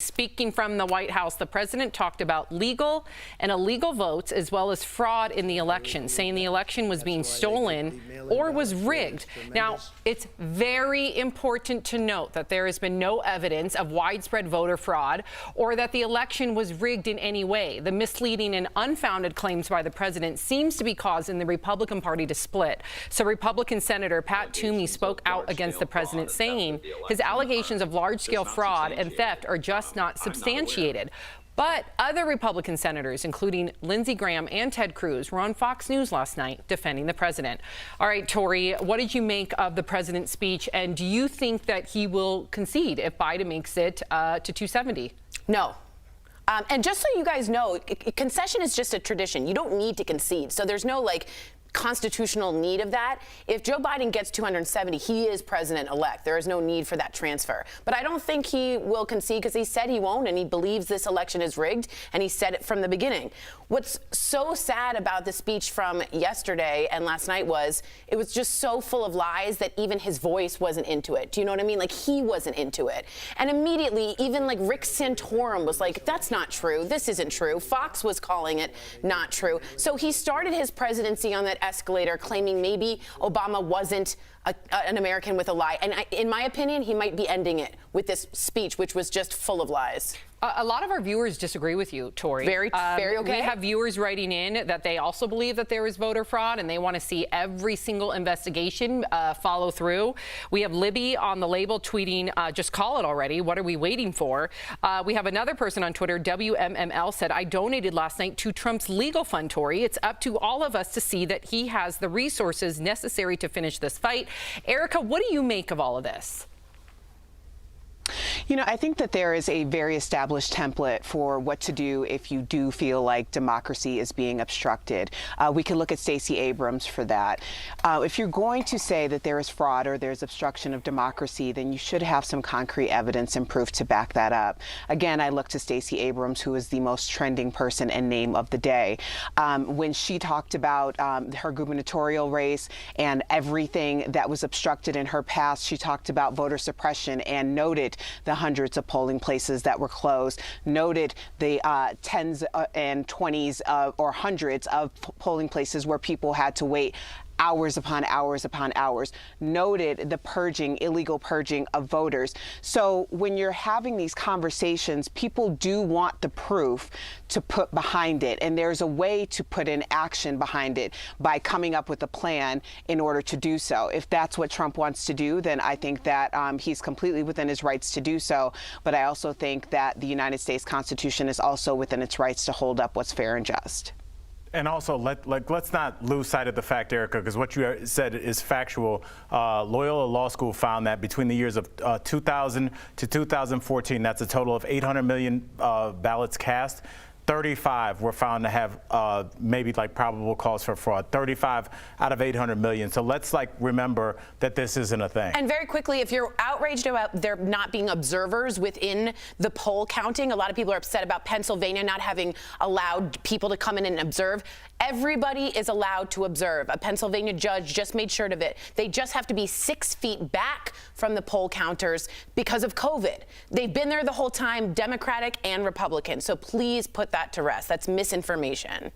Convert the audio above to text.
Speaking from the White House, the president talked about legal and illegal votes as well as fraud in the election, saying the election was being stolen or was rigged. Now, it's very important to note that there has been no evidence of widespread voter fraud or that the election was rigged in any way. The misleading and unfounded claims by the president seems to be causing the Republican Party to split. So Republican Senator Pat Toomey spoke out against the president, saying his allegations of large-scale fraud and theft are just not substantiated. But other Republican senators, including Lindsey Graham and Ted Cruz, were on Fox News last night defending the president. All right, Tori, what did you make of the president's speech? And do you think that he will concede if Biden makes it to 270? No. And just so you guys know, concession is just a tradition. You don't need to concede. So there's no constitutional need of that. If Joe Biden gets 270, he is president-elect. There is no need for that transfer. But I don't think he will concede because he said he won't, and he believes this election is rigged, and he said it from the beginning. What's so sad about the speech from yesterday and last night was it was just so full of lies that even his voice wasn't into it. Do you know what I mean? He wasn't into it. And immediately, even Rick Santorum was like, that's not true. This isn't true. Fox was calling it not true. So he started his presidency on that escalator, claiming maybe Obama wasn't an American with a lie. And in my opinion, he might be ending it with this speech, which was just full of lies. A lot of our viewers disagree with you, Tori. Very okay. We have viewers writing in that they also believe that there is voter fraud and they want to see every single investigation follow through. We have Libby on the label tweeting, just call it already. What are we waiting for? We have another person on Twitter, WMML, said, I donated last night to Trump's legal fund, Tori. It's up to all of us to see that he has the resources necessary to finish this fight. Erica, what do you make of all of this? You know, I think that there is a very established template for what to do if you do feel like democracy is being obstructed. We can look at Stacey Abrams for that. If you're going to say that there is fraud or there's obstruction of democracy, then you should have some concrete evidence and proof to back that up. Again, I look to Stacey Abrams, who is the most trending person and name of the day. When she talked about her gubernatorial race and everything that was obstructed in her past, she talked about voter suppression and noted the hundreds of polling places that were closed, noted the tens and 20s or hundreds of polling places where people had to wait hours upon hours upon hours, noted the purging, illegal purging of voters. So when you're having these conversations, people do want the proof to put behind it. And there's a way to put in action behind it by coming up with a plan in order to do so. If that's what Trump wants to do, then I think that he's completely within his rights to do so. But I also think that the United States Constitution is also within its rights to hold up what's fair and just. And also, let's not lose sight of the fact, Erica, because what you said is factual. Loyola Law School found that between the years of 2000 to 2014, that's a total of 800 million ballots cast. 35 were found to have maybe probable cause for fraud. 35 out of 800 million. So let's remember that this isn't a thing. And very quickly, if you're outraged about there not being observers within the poll counting, a lot of people are upset about Pennsylvania not having allowed people to come in and observe. Everybody is allowed to observe. A Pennsylvania judge just made sure of it. They just have to be 6 feet back from the poll counters because of COVID. They've been there the whole time, Democratic and Republican. So please put that to rest. That's misinformation.